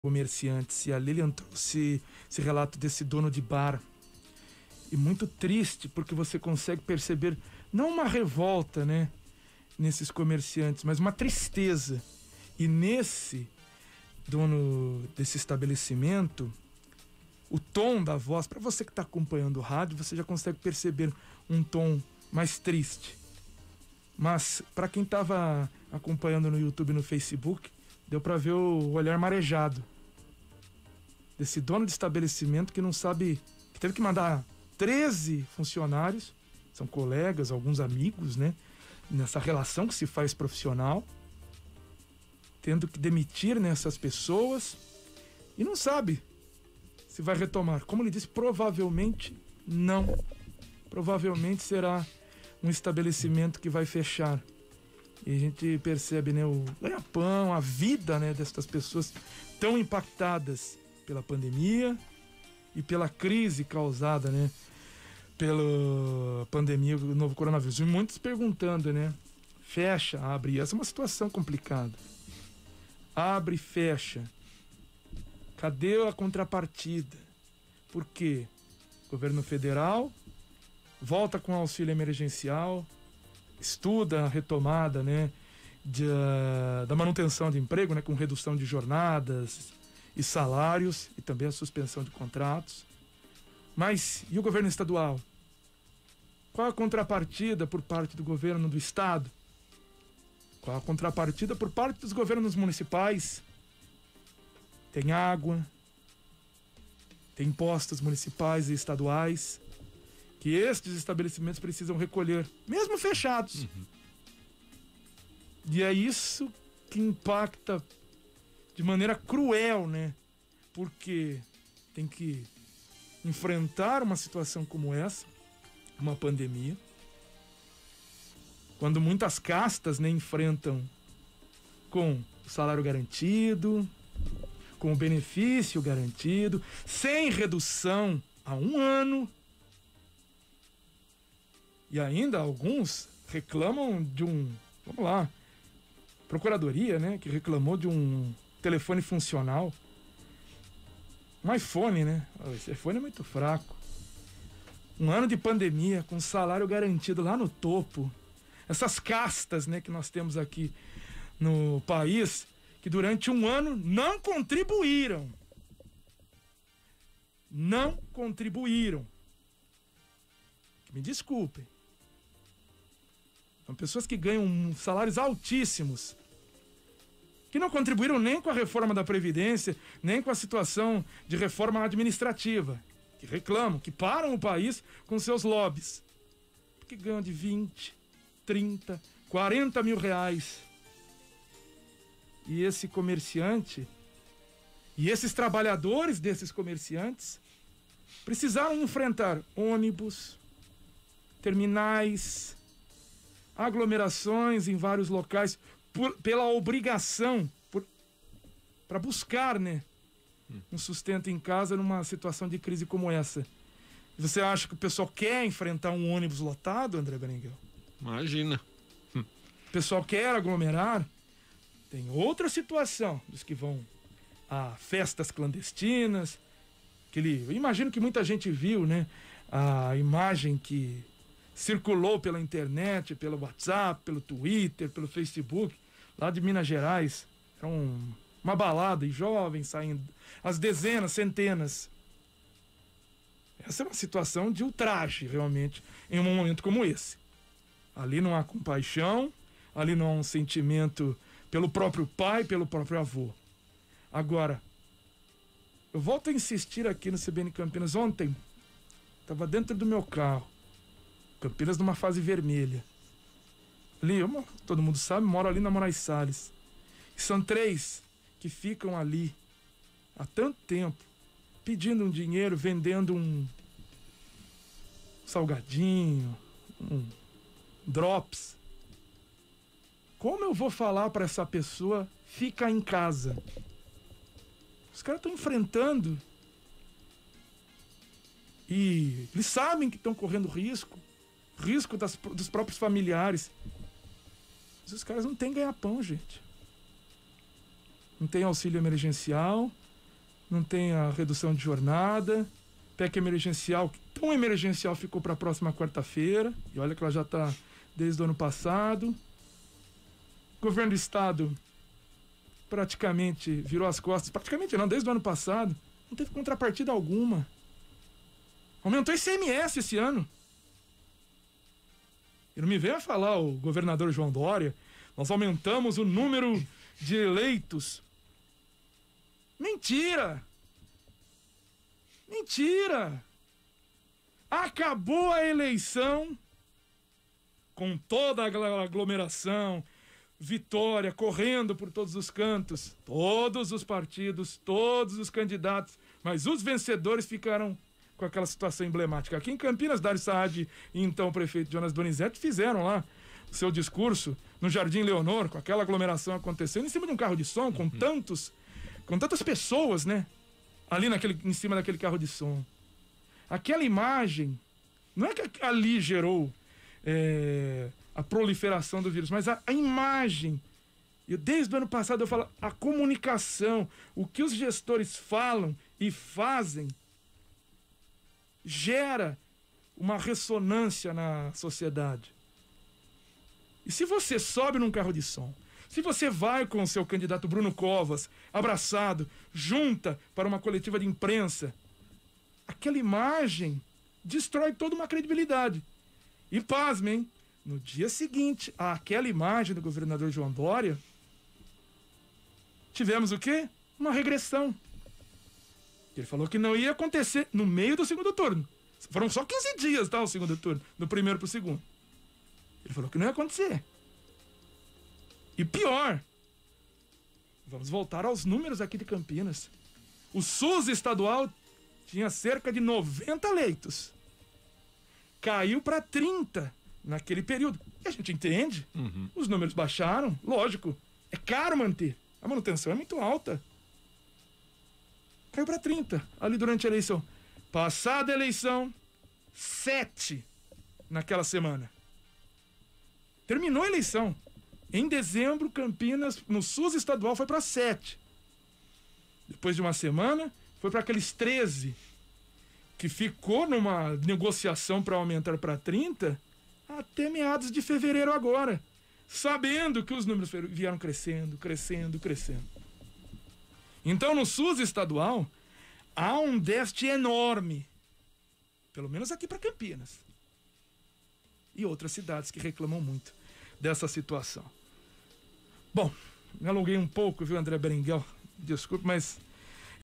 comerciantes, e a Lilian trouxe esse relato desse dono de bar, e muito triste, porque você consegue perceber não uma revolta, né, nesses comerciantes, mas uma tristeza. E nesse dono desse estabelecimento, o tom da voz, para você que está acompanhando o rádio, você já consegue perceber um tom mais triste. Mas para quem estava acompanhando no YouTube e no Facebook, deu para ver o olhar marejado desse dono de estabelecimento que não sabe, que teve que mandar 13 funcionários, são colegas, alguns amigos, né, nessa relação que se faz profissional, tendo que demitir nessas pessoas e não sabe se vai retomar. Como ele disse, provavelmente não. Provavelmente será um estabelecimento que vai fechar. E a gente percebe, né, o ganha-pão, a vida, né, destas pessoas tão impactadas pela pandemia e pela crise causada, né, pela pandemia do novo coronavírus. E muitos perguntando, né, fecha, abre. Essa é uma situação complicada. Abre, fecha. Cadê a contrapartida? Por quê? Governo federal volta com auxílio emergencial, estuda a retomada, né, da manutenção de emprego, né, com redução de jornadas e salários, e também a suspensão de contratos. Mas e o governo estadual? Qual a contrapartida por parte do governo do estado? Qual a contrapartida por parte dos governos municipais? Tem água, tem impostos municipais e estaduais que estes estabelecimentos precisam recolher, mesmo fechados. E é isso que impacta de maneira cruel, né? Porque tem que enfrentar uma situação como essa, uma pandemia, quando muitas castas, né, enfrentam com o salário garantido, com o benefício garantido, sem redução há 1 ano. E ainda alguns reclamam de vamos lá, procuradoria, né, que reclamou de um telefone funcional. Um iPhone, né? Esse iPhone é muito fraco. 1 ano de pandemia, com salário garantido lá no topo. Essas castas, né, que nós temos aqui no país, que durante 1 ano não contribuíram. Não contribuíram. Me desculpem. São pessoas que ganham salários altíssimos, que não contribuíram nem com a reforma da Previdência, nem com a situação de reforma administrativa, que reclamam, que param o país com seus lobbies, porque ganham de 20, 30, 40 mil reais. E esse comerciante, e esses trabalhadores desses comerciantes, precisaram enfrentar ônibus, terminais, aglomerações em vários locais, pela obrigação, para buscar, né, um sustento em casa numa situação de crise como essa. Você acha que o pessoal quer enfrentar um ônibus lotado, André Berenguel? Imagina. O pessoal quer aglomerar? Tem outra situação, dos que vão a festas clandestinas, eu imagino que muita gente viu, né, a imagem que circulou pela internet, pelo WhatsApp, pelo Twitter, pelo Facebook, lá de Minas Gerais. Era uma balada e jovens saindo, as dezenas, centenas. Essa é uma situação de ultraje, realmente, em um momento como esse. Ali não há compaixão, ali não há um sentimento pelo próprio pai, pelo próprio avô. Agora, eu volto a insistir aqui no CBN Campinas. Ontem, estava dentro do meu carro, Campinas numa fase vermelha. Ali, todo mundo sabe, moro ali na Moraes Salles. E são 3 que ficam ali há tanto tempo, pedindo um dinheiro, vendendo um salgadinho, um drops. Como eu vou falar para essa pessoa ficar em casa? Os caras estão enfrentando e eles sabem que estão correndo risco dos próprios familiares. Mas os caras não têm ganha-pão, gente. Não tem auxílio emergencial, não tem a redução de jornada, PEC emergencial, tão emergencial, ficou para a próxima quarta-feira, e olha que ela já está desde o ano passado. Governo do Estado praticamente virou as costas, praticamente não, desde o ano passado, não teve contrapartida alguma. Aumentou ICMS esse ano. E não me venha falar o governador João Dória, nós aumentamos o número de eleitos. Mentira! Mentira! Acabou a eleição com toda a aglomeração, vitória correndo por todos os cantos, todos os partidos, todos os candidatos, mas os vencedores ficaram com aquela situação emblemática. Aqui em Campinas, Dário Saad e então o prefeito Jonas Donizete fizeram lá o seu discurso no Jardim Leonor, com aquela aglomeração acontecendo, em cima de um carro de som, com tantas pessoas, né? Ali em cima daquele carro de som. Aquela imagem, não é que ali gerou a proliferação do vírus, mas a imagem. Desde o ano passado eu falo, a comunicação, o que os gestores falam e fazem, gera uma ressonância na sociedade. E se você sobe num carro de som, se você vai com o seu candidato Bruno Covas, abraçado, junta para uma coletiva de imprensa, aquela imagem destrói toda uma credibilidade. E pasmem, no dia seguinte àquela imagem do governador João Dória, tivemos o quê? Uma regressão. Ele falou que não ia acontecer no meio do segundo turno. Foram só 15 dias, tá, o segundo turno, do primeiro pro segundo. Ele falou que não ia acontecer. E pior, vamos voltar aos números aqui de Campinas. O SUS estadual tinha cerca de 90 leitos. Caiu para 30 naquele período. E a gente entende. Os números baixaram, lógico. É caro manter. A manutenção é muito alta. Caiu para 30 ali durante a eleição. Passada a eleição, 7 naquela semana. Terminou a eleição. Em dezembro, Campinas, no SUS estadual, foi para 7. Depois de uma semana, foi para aqueles 13, que ficou numa negociação para aumentar para 30, até meados de fevereiro agora, sabendo que os números vieram crescendo. Então, no SUS estadual, há um déficit enorme, pelo menos aqui para Campinas. E outras cidades que reclamam muito dessa situação. Bom, me alonguei um pouco, viu, André Berenguel? Desculpe, mas